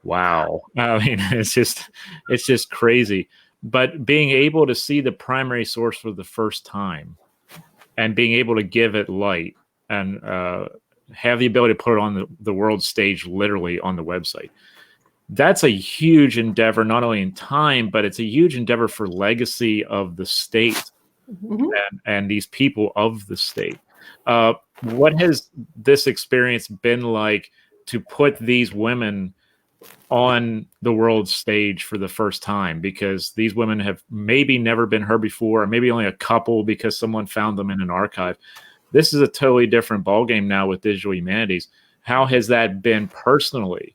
wow. I mean, it's just crazy. But being able to see the primary source for the first time and being able to give it light and have the ability to put it on the world stage, literally on the website, that's a huge endeavor, not only in time, but it's a huge endeavor for legacy of the state and these people of the state. What has this experience been like to put these women on the world stage for the first time? Because these women have maybe never been heard before, or maybe only a couple because someone found them in an archive. This is a totally different ballgame now with digital humanities. How has that been personally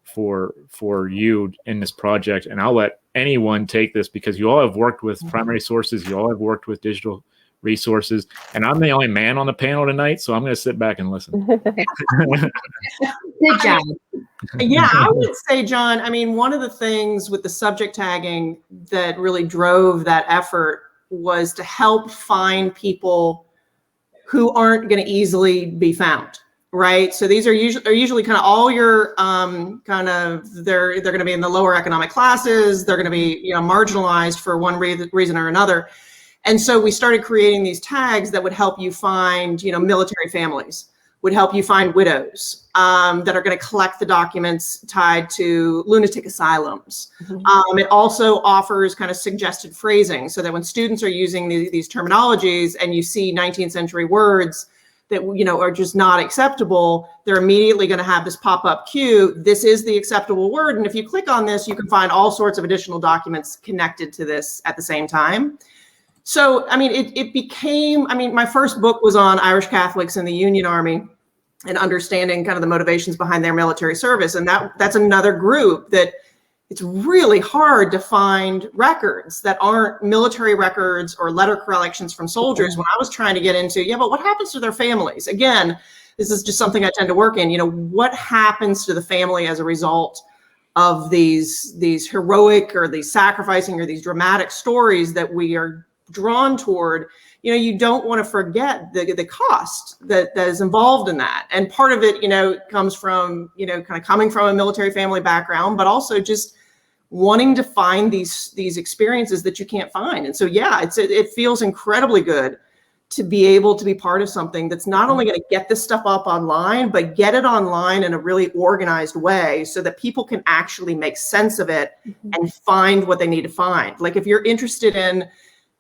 for you in this project? And I'll let anyone take this, because you all have worked with primary sources, you all have worked with digital resources, and I'm the only man on the panel tonight, so I'm going to sit back and listen. Good job. Yeah, I would say, John, I mean, one of the things with the subject tagging that really drove that effort was to help find people who aren't going to easily be found, right? So these are usually kind of all your they're going to be in the lower economic classes. They're going to be marginalized for one reason or another. And so we started creating these tags that would help you find, military families, would help you find widows that are going to collect the documents tied to lunatic asylums. It also offers kind of suggested phrasing so that when students are using these terminologies and you see 19th century words that, are just not acceptable, they're immediately going to have this pop-up cue. This is the acceptable word. And if you click on this, you can find all sorts of additional documents connected to this at the same time. So, I mean, it became, my first book was on Irish Catholics in the Union Army and understanding kind of the motivations behind their military service. And that's another group that it's really hard to find records that aren't military records or letter collections from soldiers. When I was trying to get into, but what happens to their families? Again, this is just something I tend to work in, you know, what happens to the family as a result of these heroic or these sacrificing or these dramatic stories that we are drawn toward. You know, you don't want to forget the cost that is involved in that. And part of it, you know, comes from, you know, kind of coming from a military family background, but also just wanting to find these experiences that you can't find. And so, yeah, it feels incredibly good to be able to be part of something that's not only going to get this stuff up online, but get it online in a really organized way so that people can actually make sense of it and find what they need to find. Like if you're interested in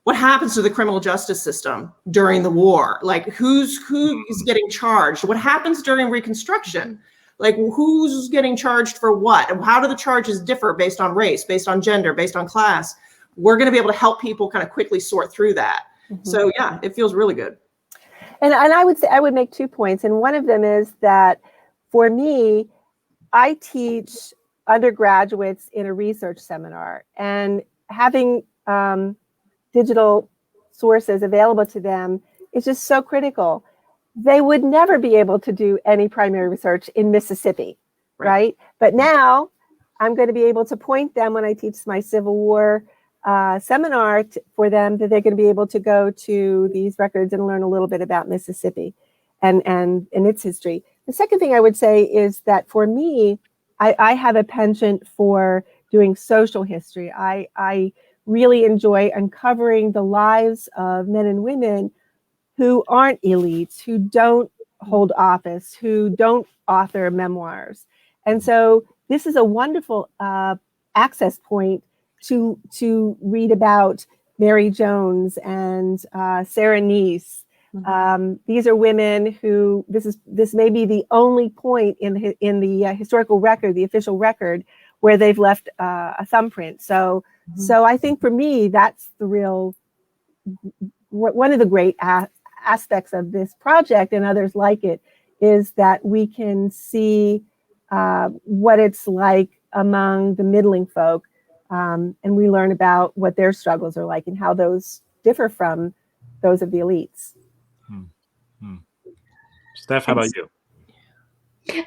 what happens to the criminal justice system during the war, like who is getting charged, what happens during Reconstruction, like who's getting charged for what, and how do the charges differ based on race, based on gender, based on class, we're going to be able to help people kind of quickly sort through that. So yeah, it feels really good. And I would say, I would make 2 points. And one of them is that for me, I teach undergraduates in a research seminar, and having digital sources available to them is just so critical. They would never be able to do any primary research in Mississippi, right? But now I'm going to be able to point them when I teach my Civil War seminar for them, that they're going to be able to go to these records and learn a little bit about Mississippi and its history. The second thing I would say is that for me, I have a penchant for doing social history. I really enjoy uncovering the lives of men and women who aren't elites, who don't hold office, who don't author memoirs. And so this is a wonderful access point to read about Mary Jones and Sarah Neese. These are women who, this may be the only point in the historical record, the official record, where they've left a thumbprint. So I think for me, that's the real, one of the great aspects of this project and others like it, is that we can see what it's like among the middling folk. And we learn about what their struggles are like and how those differ from those of the elites. Steph, how about you?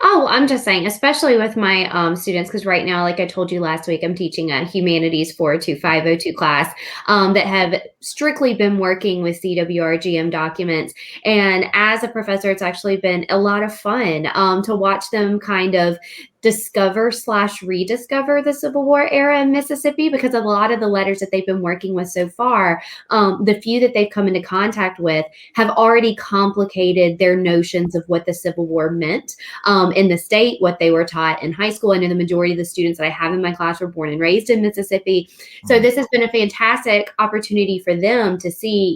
Oh, I'm just saying, especially with my students, because right now, like I told you last week, I'm teaching a Humanities 402 502 class that have strictly been working with CWRGM documents. And as a professor, it's actually been a lot of fun to watch them kind of discover/rediscover the Civil War era in Mississippi, because a lot of the letters that they've been working with so far, the few that they've come into contact with have already complicated their notions of what the Civil War meant in the state, what they were taught in high school. I know the majority of the students that I have in my class were born and raised in Mississippi. So this has been a fantastic opportunity for them to see,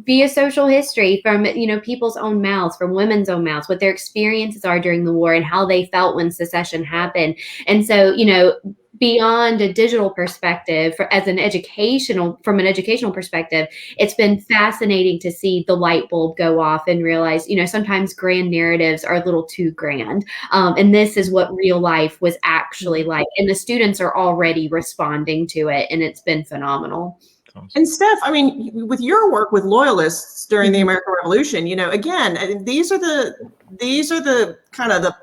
via social history from, people's own mouths, from women's own mouths, what their experiences are during the war and how they felt when secession happened. And so, beyond a digital perspective, from an educational perspective, it's been fascinating to see the light bulb go off and realize, sometimes grand narratives are a little too grand. And this is what real life was actually like. And the students are already responding to it. And it's been phenomenal. And Steph, I mean, with your work with loyalists during the American Revolution, again, these are the kind of the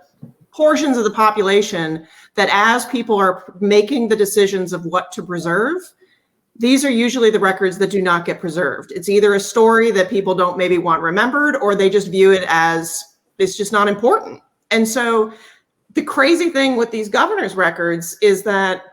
portions of the population that, as people are making the decisions of what to preserve, these are usually the records that do not get preserved. It's either a story that people don't maybe want remembered, or they just view it as it's just not important. And so the crazy thing with these governor's records is that,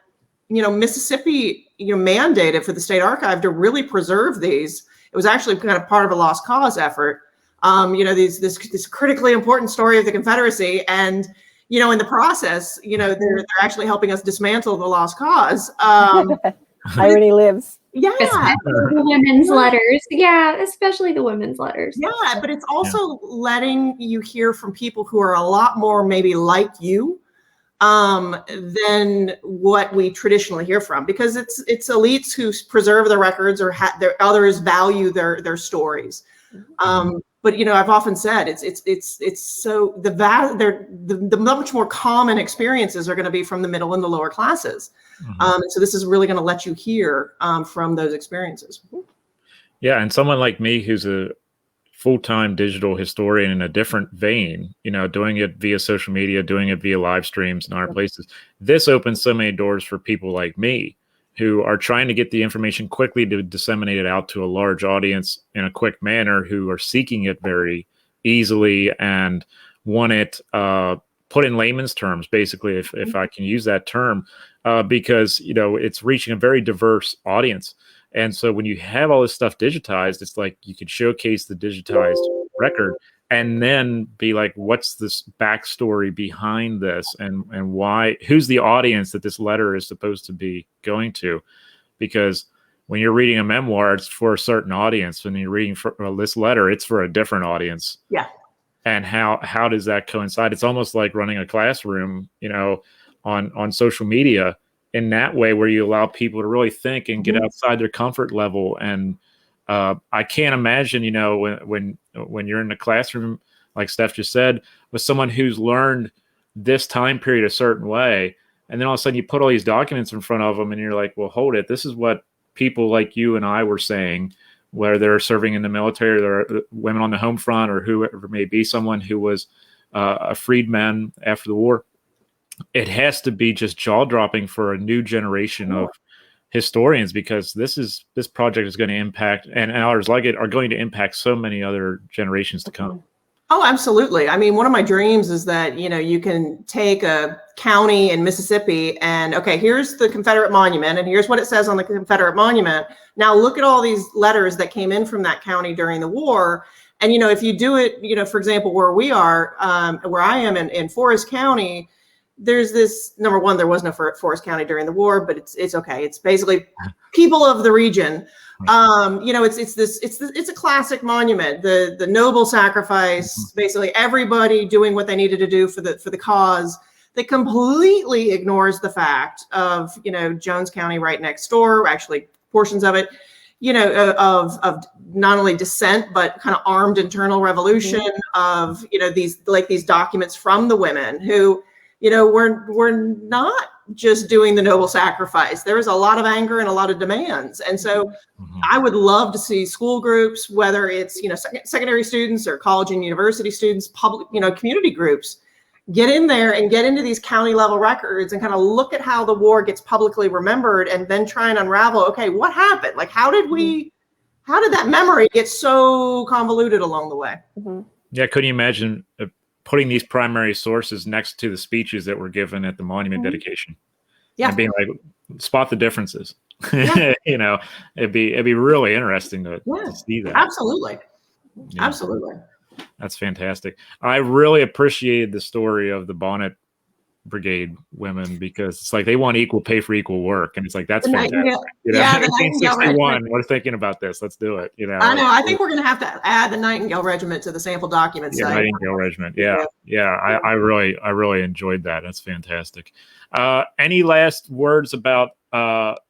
Mississippi, mandated for the state archive to really preserve these. It was actually kind of part of a lost cause effort. This critically important story of the Confederacy, and in the process, they're actually helping us dismantle the lost cause. Irony lives. Yeah. Especially the women's letters. Yeah, especially the women's letters. Yeah, but it's also letting you hear from people who are a lot more maybe like you than what we traditionally hear from, because it's elites who preserve their records, or others value their stories. But I've often said it's so the much more common experiences are going to be from the middle and the lower classes. So this is really going to let you hear from those experiences. Yeah, and someone like me who's a full-time digital historian in a different vein, doing it via social media, doing it via live streams and other places. This opens so many doors for people like me who are trying to get the information quickly to disseminate it out to a large audience in a quick manner, who are seeking it very easily and want it put in layman's terms, basically, if I can use that term, because it's reaching a very diverse audience. And so when you have all this stuff digitized, it's like you could showcase the digitized record and then be like, what's this backstory behind this, and why, who's the audience that this letter is supposed to be going to? Because when you're reading a memoir, it's for a certain audience. When you're reading this letter, it's for a different audience. Yeah. And how does that coincide? It's almost like running a classroom, on social media in that way, where you allow people to really think and get outside their comfort level. And I can't imagine, when you're in the classroom, like Steph just said, with someone who's learned this time period a certain way, and then all of a sudden you put all these documents in front of them and you're like, well, hold it. This is what people like you and I were saying, where they're serving in the military, there are women on the home front, or whoever may be, someone who was a freedman after the war. It has to be just jaw-dropping for a new generation of historians, because this project is going to impact, and others like it are going to impact so many other generations to come. Oh, absolutely. I mean, one of my dreams is that, you can take a county in Mississippi and, okay, here's the Confederate monument and here's what it says on the Confederate monument. Now look at all these letters that came in from that county during the war. And, if you do it, for example, where we are, where I am in Forest County, there's this, number one, there was no Forest County during the war, but it's okay. It's basically people of the region. It's a classic monument, the noble sacrifice, basically everybody doing what they needed to do for the cause, that completely ignores the fact of, Jones County right next door, actually portions of it, of not only dissent, but kind of armed internal revolution of, these documents from the women who, we're not just doing the noble sacrifice. There is a lot of anger and a lot of demands. And so I would love to see school groups, whether it's, secondary students or college and university students, public, community groups, get in there and get into these county level records and kind of look at how the war gets publicly remembered, and then try and unravel, okay, what happened? Like, how did that memory get so convoluted along the way? Yeah. Couldn't you imagine putting these primary sources next to the speeches that were given at the monument dedication, and being like, spot the differences? It'd be really interesting to see that. Absolutely. That's fantastic. I really appreciated the story of the Bonnet Brigade women, because it's like they want equal pay for equal work, and it's like, that's fantastic. 1961, we're thinking about this. Let's do it. I know. I think we're going to have to add the Nightingale Regiment to the sample documents. Yeah, Nightingale Regiment. I really enjoyed that. That's fantastic. Any last words about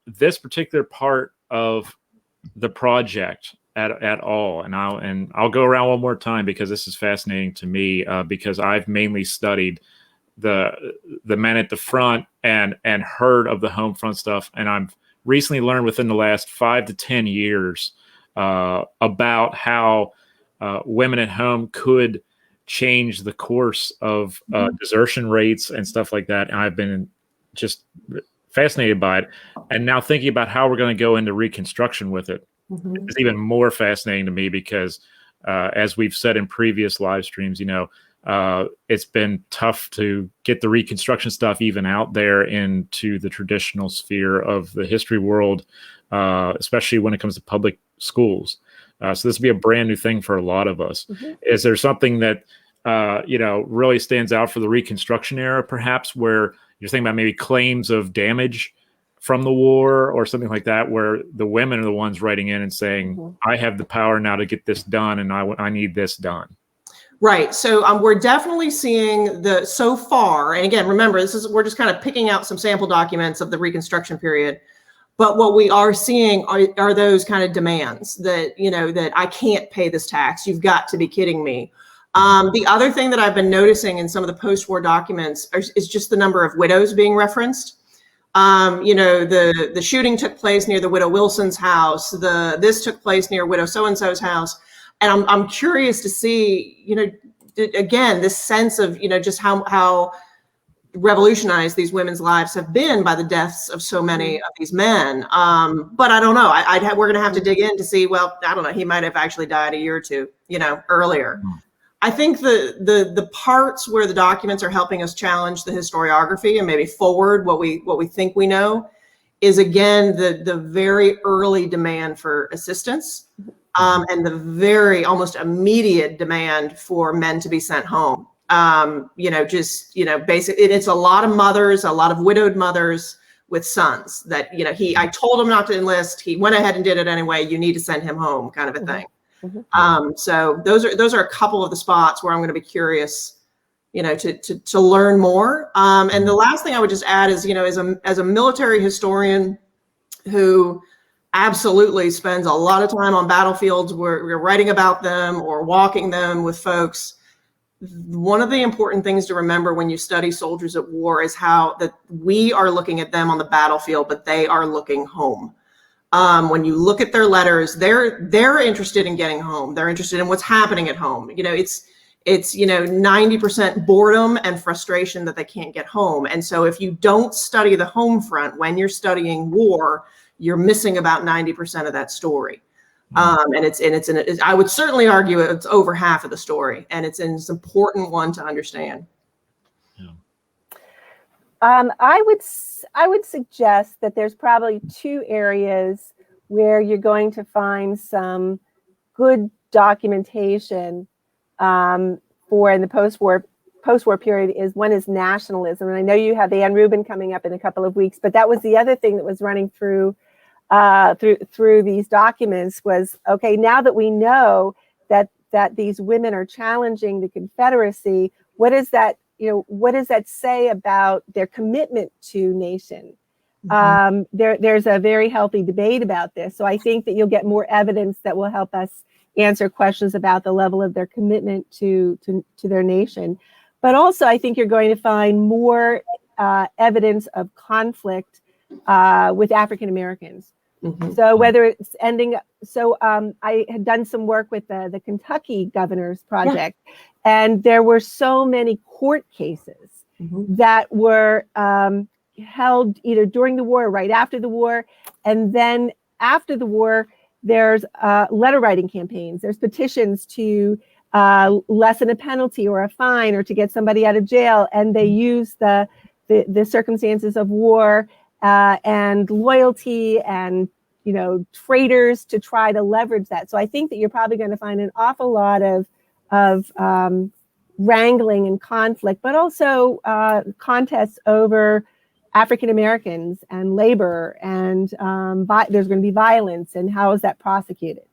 this particular part of the project at all? And I'll go around one more time, because this is fascinating to me, because I've mainly studied the men at the front and heard of the home front stuff, and I've recently learned within the last 5 to 10 years about how women at home could change the course of desertion rates and stuff like that. And I've been just fascinated by it, and now thinking about how we're going to go into Reconstruction with it is even more fascinating to me, because as we've said in previous live streams, it's been tough to get the Reconstruction stuff even out there into the traditional sphere of the history world, especially when it comes to public schools. So this would be a brand new thing for a lot of us. Is there something that, really stands out for the Reconstruction era, perhaps, where you're thinking about maybe claims of damage from the war or something like that, where the women are the ones writing in and saying, I have the power now to get this done, and I need this done? Right. So we're definitely seeing so far, and again, remember, we're just kind of picking out some sample documents of the Reconstruction period. But what we are seeing are those kind of demands that, that I can't pay this tax. You've got to be kidding me. The other thing that I've been noticing in some of the post-war documents is just the number of widows being referenced. The shooting took place near the widow Wilson's house. This took place near widow so-and-so's house. And I'm curious to see, again, this sense of, just how revolutionized these women's lives have been by the deaths of so many of these men. But I don't know. We're going to have to dig in to see, well, I don't know. He might have actually died a year or two, earlier. I think the parts where the documents are helping us challenge the historiography and maybe forward what we think we know is, again, the very early demand for assistance, and the very almost immediate demand for men to be sent home. Basically, it's a lot of mothers, a lot of widowed mothers with sons that, I told him not to enlist. He went ahead and did it anyway. You need to send him home, kind of a thing. So those are a couple of the spots where I'm going to be curious, to learn more. And the last thing I would just add is, as a military historian who absolutely spends a lot of time on battlefields where we're writing about them or walking them with folks, one of the important things to remember when you study soldiers at war is how that we are looking at them on the battlefield, but they are looking home. When you look at their letters, they're interested in getting home. They're interested in what's happening at home. It's 90% boredom and frustration that they can't get home. And so if you don't study the home front when you're studying war, you're missing about 90% of that story. And I would certainly argue it's over half of the story, and it's an important one to understand. I would suggest that there's probably two areas where you're going to find some good documentation for in the post-war period. One is nationalism, and I know you have Ann Rubin coming up in a couple of weeks, but that was the other thing that was running through these documents was, okay, now that we know that these women are challenging the Confederacy, what does that say about their commitment to nation? There's a very healthy debate about this. So I think that you'll get more evidence that will help us answer questions about the level of their commitment to their nation. But also, I think you're going to find more evidence of conflict with African Americans. So whether it's I had done some work with the Kentucky Governor's Project, and there were so many court cases that were held either during the war or right after the war. And then after the war, there's letter writing campaigns. There's petitions to lessen a penalty or a fine or to get somebody out of jail. And they use the circumstances of war and loyalty and, traitors to try to leverage that. So I think that you're probably going to find an awful lot of wrangling and conflict, but also contests over African Americans and labor, and there's going to be violence, and how is that prosecuted?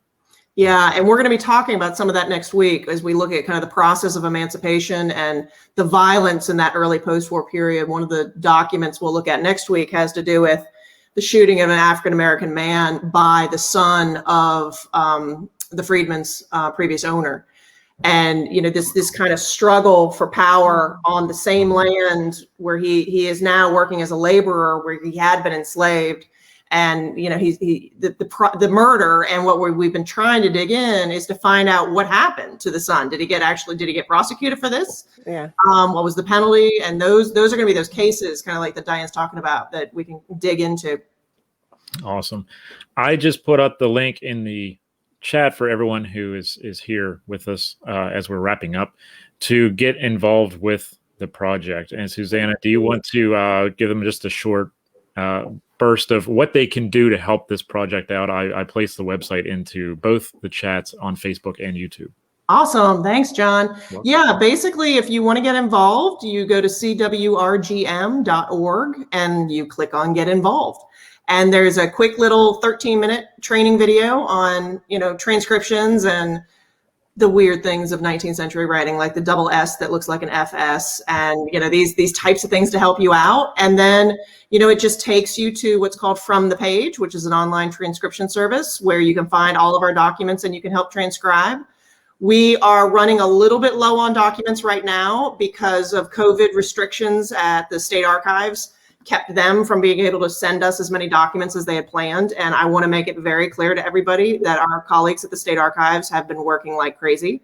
Yeah, and we're going to be talking about some of that next week as we look at kind of the process of emancipation and the violence in that early post-war period. One of the documents we'll look at next week has to do with the shooting of an African-American man by the son of the freedman's previous owner. And, this kind of struggle for power on the same land where he is now working as a laborer, where he had been enslaved. And, the murder, and what we've been trying to dig in is to find out what happened to the son. Did he get prosecuted for this? Yeah. What was the penalty? And those are going to be those cases, kind of like that Diane's talking about, that we can dig into. Awesome. I just put up the link in the chat for everyone who is here with us as we're wrapping up to get involved with the project. And Susanna, do you want to give them just a short burst of what they can do to help this project out? I placed the website into both the chats on Facebook and YouTube. Awesome. Thanks, John. Yeah, basically, if you want to get involved, you go to CWRGM.org and you click on Get Involved. And there's a quick little 13-minute training video on, transcriptions and the weird things of 19th century writing, like the double S that looks like an FS, and these types of things to help you out. And then it just takes you to what's called From the Page, which is an online transcription service where you can find all of our documents and you can help transcribe. We are running a little bit low on documents right now because of COVID restrictions at the state archives. kept them from being able to send us as many documents as they had planned. And I want to make it very clear to everybody that our colleagues at the State Archives have been working like crazy.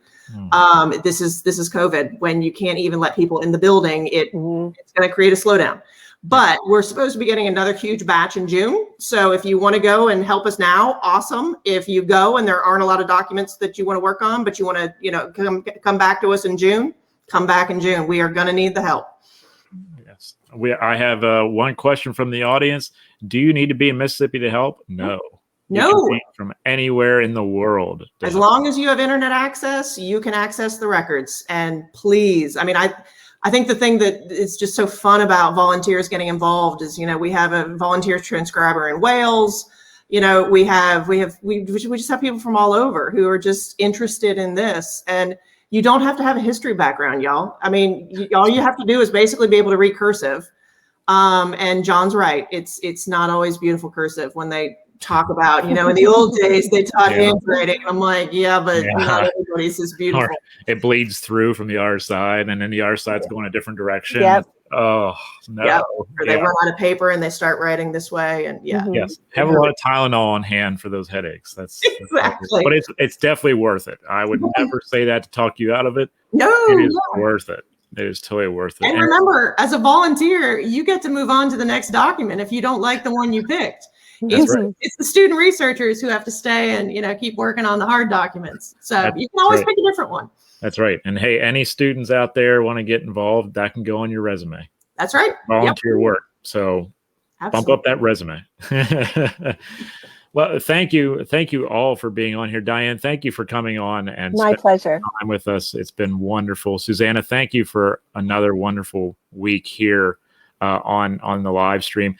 This is COVID. When you can't even let people in the building, it's going to create a slowdown. But we're supposed to be getting another huge batch in June. So if you want to go and help us now, awesome. If you go and there aren't a lot of documents that you want to work on, but you want to, come back to us in June, come back in June. We are going to need the help. Yes. I have one question from the audience. Do you need to be in Mississippi to help? No. No. You can be from anywhere in the world. As long as you have internet access, you can access the records. And please, I think the thing that is just so fun about volunteers getting involved is, we have a volunteer transcriber in Wales. We just have people from all over who are just interested in this. And you don't have to have a history background, y'all. All you have to do is basically be able to read cursive. And John's right. It's not always beautiful cursive when they talk about, in the old days they taught handwriting. I'm like, but not everybody's as beautiful. Or it bleeds through from the other side, and then the other side's going a different direction. Yep. Oh no. Yep. Or they run out of paper and they start writing this way, and Yes. Have a lot of Tylenol on hand for those headaches. That's exactly. But it's definitely worth it. I would never say that to talk you out of it. No, it is worth it. It is totally worth it. And remember, as a volunteer, you get to move on to the next document if you don't like the one you picked. It's the student researchers who have to stay and keep working on the hard documents. So you can always pick a different one. That's right. And hey, any students out there want to get involved, that can go on your resume. That's right. Volunteer work. So bump up that resume. Well, thank you all for being on here. Diane, thank you for coming on and my pleasure time with us. It's been wonderful. Susanna, thank you for another wonderful week here on the live stream.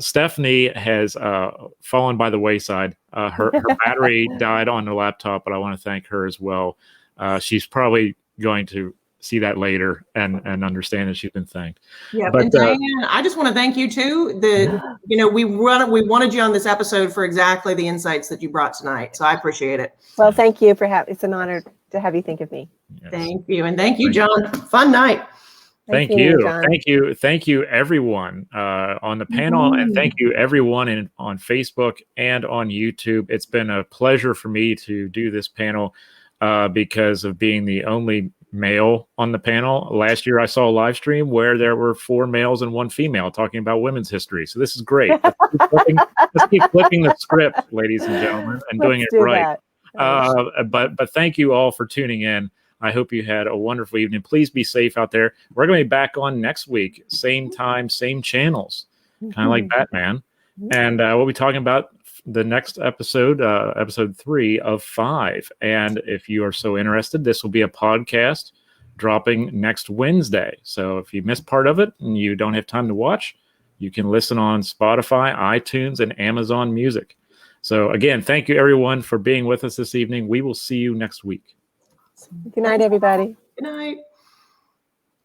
Stephanie has fallen by the wayside. Her battery died on the laptop, but I want to thank her as well. She's probably going to see that later and understand that she's been thanked. Yeah, but and Diane, I just want to thank you too. We wanted you on this episode for exactly the insights that you brought tonight. So I appreciate it. Well, thank you for it's an honor to have you think of me. Yes. Thank you. And thank you, John. Fun night. Thank you, everyone on the panel, and thank you, everyone on Facebook and on YouTube. It's been a pleasure for me to do this panel because of being the only male on the panel. Last year, I saw a live stream where there were 4 males and 1 female talking about women's history. So this is great. Let's keep flipping the script, ladies and gentlemen, and doing it right. But thank you all for tuning in. I hope you had a wonderful evening. Please be safe out there. We're going to be back on next week, same time, same channels, kind of like Batman. And we'll be talking about the next episode, episode 3 of 5. And if you are so interested, this will be a podcast dropping next Wednesday. So if you missed part of it and you don't have time to watch, you can listen on Spotify, iTunes, and Amazon Music. So again, thank you everyone for being with us this evening. We will see you next week. Good night, everybody.